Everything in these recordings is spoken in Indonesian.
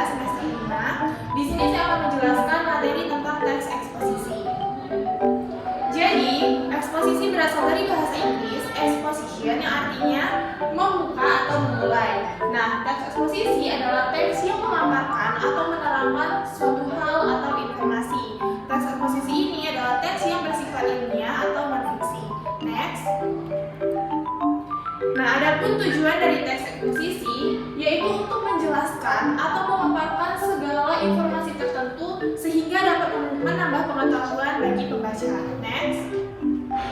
semester 5. Di sini saya akan menjelaskan materi tentang teks eksposisi. Jadi, eksposisi berasal dari bahasa Inggris exposition yang artinya membuka atau memulai. Nah, teks eksposisi adalah teks yang memaparkan atau menerangkan suatu hal atau informasi. Teks eksposisi ini adalah teks yang bersifat ilmiah atau non-fiksi. Next. Nah, adapun tujuan dari teks eksposisi yaitu untuk menjelaskan atau memaparkan segala informasi tertentu sehingga dapat menambah pengetahuan bagi pembaca. Next.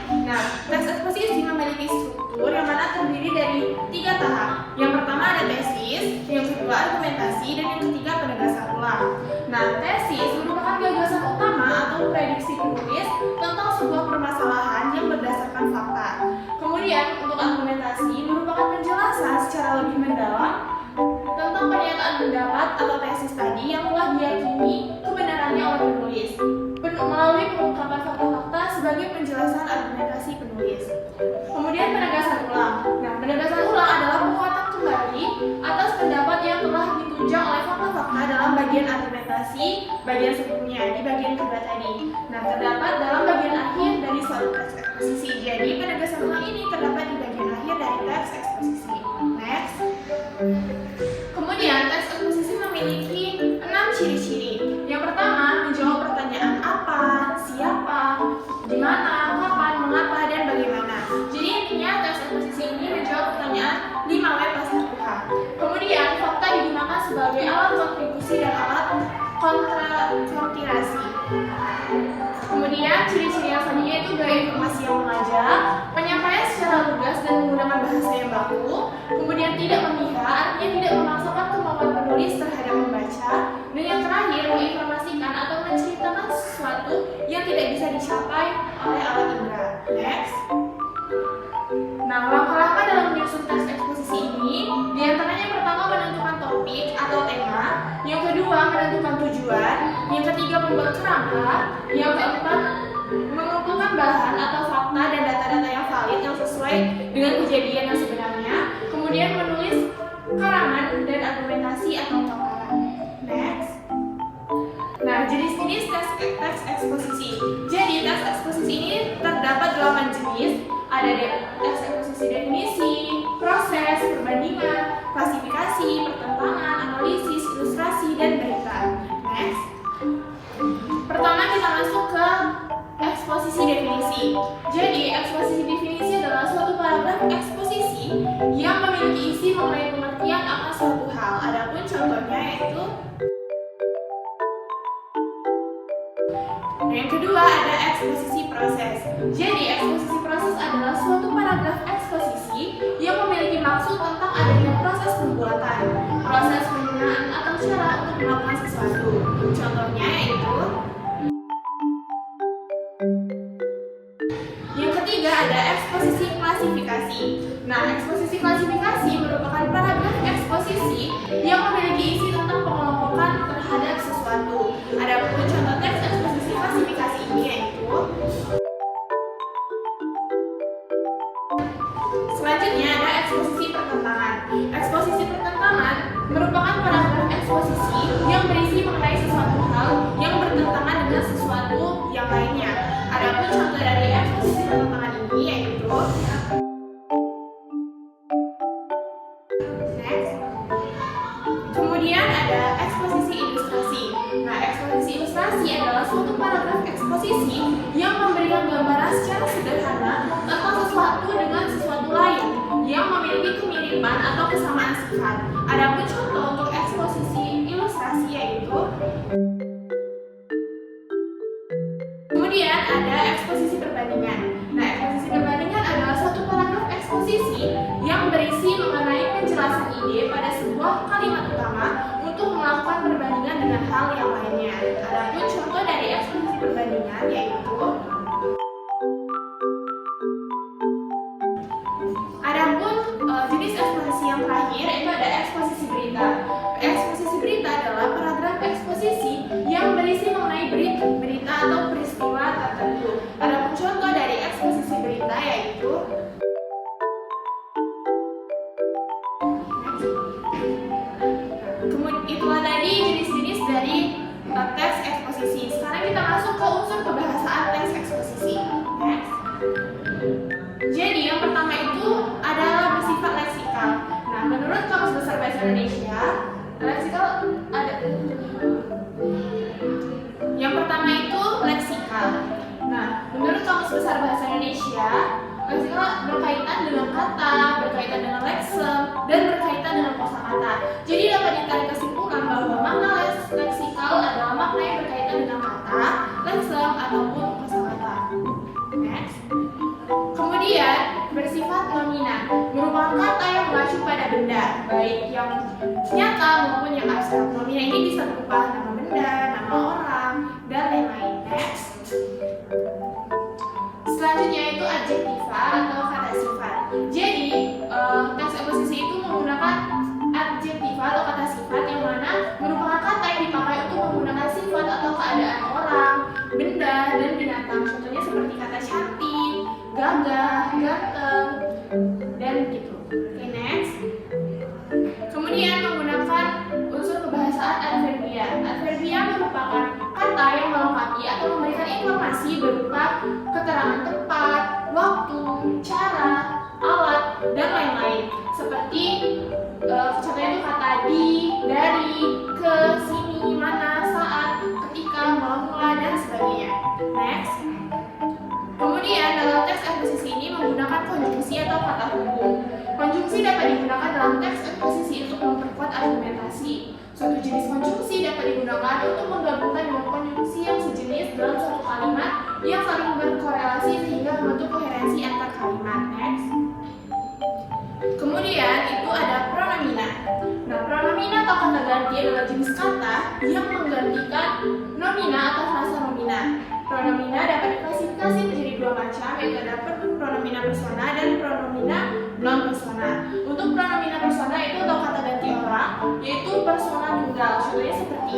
Nah, teks eksposisi memiliki struktur yang mana terdiri dari 3 tahap. Yang pertama ada tesis, yang kedua argumentasi, dan yang ketiga penegasan ulang. Nah, tesis merupakan gagasan utama atau prediksi penulis tentang sebuah permasalahan yang berdasarkan fakta. Kemudian, untuk argumentasi merupakan penjelasan secara lebih mendalam tentang pernyataan pendapat atau tesis tadi yang telah diyakini kebenarannya oleh penulis melalui pengungkapan fakta-fakta sebagai penjelasan argumentasi penulis. Kemudian penegasan ulang. Nah, penegasan ulang adalah penguatan kembali atas pendapat yang telah ditunjang oleh fakta-fakta dalam bagian argumentasi bagian sebelumnya di bagian kedua tadi. Nah, terdapat dalam bagian akhir dari suatu teks eksposisi. Jadi, penegasan ulang ini terdapat di bagian akhir dari teks eksposisi. Next. Kemudian, teks eksposisi memiliki 6 ciri-ciri. Yang pertama, menjawab pertanyaan apa, siapa, di mana, kapan, mengapa, dan bagaimana. Jadi intinya teks eksposisi ini menjawab pertanyaan 5W plus 1H. Kemudian, fakta digunakan sebagai alat kontribusi dan alat kontrastigmasi. Kemudian, ciri-ciri yang selanjutnya itu gaya informasi yang mengajak, penyampaian secara lugas dan menggunakan bahasa yang baku, kemudian tidak memihak, artinya tidak memaksakan kemauan penulis terhadap membaca, dan yang terakhir menginformasikan atau menceritakan sesuatu yang tidak bisa dicapai oleh alat indera. Next. Nah, langkah-langkah dalam menyusun teks eksposisi ini diantaranya yang pertama menentukan topik atau tema, yang kedua menentukan tujuan, yang ketiga membuat kerangka, yang keempat mengumpulkan bahan atau fakta dan data-data yang valid yang sesuai dengan kejadian yang sebenarnya, kemudian menulis karangan dan argumentasi atau paparan. Next. Nah, jenis-jenis teks eksposisi. Jadi, teks eksposisi ini terdapat 8 jenis. Ada teks eksposisi definisi, proses, perbandingan, klasifikasi, pertentangan, analisis, ilustrasi, dan berita. Next. Pertama kita masuk ke eksposisi definisi. Jadi, eksposisi definisi adalah suatu paragraf eksposisi yang memiliki isi mengenai pengertian akan suatu hal. Adapun contohnya yaitu yang kedua ada eksposisi proses. Jadi, eksposisi proses adalah suatu paragraf eksposisi yang memiliki maksud tentang adanya proses pembuatan, proses penggunaan atau cara untuk melakukan sesuatu. Contohnya yaitu yang ketiga ada eksposisi klasifikasi. Nah, eksposisi klasifikasi merupakan paragraf eksposisi yang memiliki isi tentang pengelompokan terhadap sesuatu. Adapun contoh teks eksposisi klasifikasi ini yaitu selanjutnya ada eksposisi pertentangan. Eksposisi pertentangan merupakan paragraf eksposisi yang berisi mengenai sesuatu hal yang bertentangan dengan sesuatu yang lainnya. Adapun contoh dari eksposisi pertentangan ini yaitu next. Kemudian ada eksposisi ilustrasi. Nah, eksposisi ilustrasi adalah suatu paragraf eksposisi yang memberikan gambaran secara sederhana tentang sesuatu dengan sesuatu lain yang memiliki kemiripan atau kesamaan sifat. Adapun contoh untuk eksposisi ilustrasi yaitu kemudian ada eksposisi perbandingan. Nah, eksposisi perbandingan adalah suatu paragraf eksposisi yang berisi mengenai penjelasan ide pada sebuah kalimat utama untuk melakukan perbandingan dengan hal yang lainnya. Adapun contoh dari eksposisi perbandingan yaitu jenis eksposisi yang terakhir itu ada eksposisi berita. Eksposisi berita adalah paragraf eksposisi yang berisi mengenai berita atau peristiwa tertentu. Adapun contoh dari eksposisi berita yaitu itulah tadi eksposisi. Sekarang kita masuk ke unsur kebahasaan teks eksposisi. Next. Jadi yang pertama itu adalah bersifat leksikal. Nah, menurut Kamus Besar Bahasa Indonesia, leksikal ada. Yang pertama itu leksikal. Nah, menurut Kamus Besar Bahasa Indonesia, leksikal berkaitan dengan kata, berkaitan dengan leksem, dan berkaitan dengan kosakata. Jadi dapat ditarik kesimpulan bahwa makna leksikal adalah makna yang berkaitan dengan kata, leksem, ataupun kosakata. Next. Kemudian bersifat nominan, merupakan kata yang mengacu pada benda, baik yang nyata maupun yang abstrak. Nominan ini bisa berupa nama benda, nama orang, dan lain-lain. Next. Selanjutnya itu adjektiva atau kata sifat. Jadi teks eksposisi itu menggunakan adjektiva atau kata sifat yang mana merupakan kata yang dipakai untuk menggunakan sifat atau keadaan orang, benda, dan binatang. Contohnya seperti kata cantik, gagah, ganteng, dan gitu. Oke, next. Kemudian menggunakan unsur kebahasaan adverbia. Adverbia merupakan kata yang melengkapi atau memberikan informasi berupa keterangan tempat, waktu, cara, alat, dan lain-lain. Seperti contohnya itu kata di, dari, ke, sini, mana, saat, ketika, mula-mula, dan sebagainya. Next. Kemudian dalam teks eksposisi ini menggunakan konjungsi atau kata hubung. Konjungsi dapat digunakan dalam teks eksposisi untuk memperkuat argumentasi. Suatu jenis konjungsi dapat digunakan untuk menggabungkan dua konjungsi yang sejenis dalam suatu kalimat yang saling berkorelasi sehingga membentuk koherensi antar kalimat. Next. Kemudian itu ada pronomina. Nah, pronomina atau kata ganti adalah jenis kata yang menggantikan nomina atau frasa nomina. Pronomina dapat diklasifikasi menjadi dua macam, yaitu ada pronomina persona dan pronomina non persona. Untuk pronomina persona itu atau kata ganti orang, yaitu persona tunggal. Contohnya seperti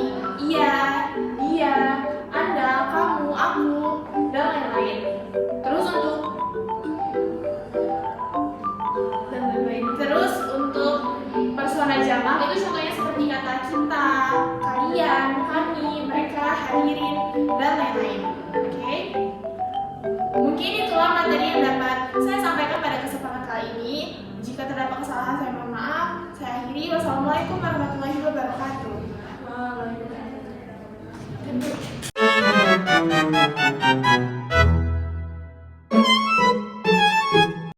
ia, dia, anda, kamu, aku, dan lain-lain. Terus untuk persona jamak itu contohnya seperti kata kita, kalian, kami, mereka, hadirin, dan lain-lain. Oke. Mungkin itulah materi yang dapat saya sampaikan pada kesempatan kali ini. Jika terdapat kesalahan saya mohon maaf. Saya akhiri. Wassalamualaikum warahmatullahi wabarakatuh.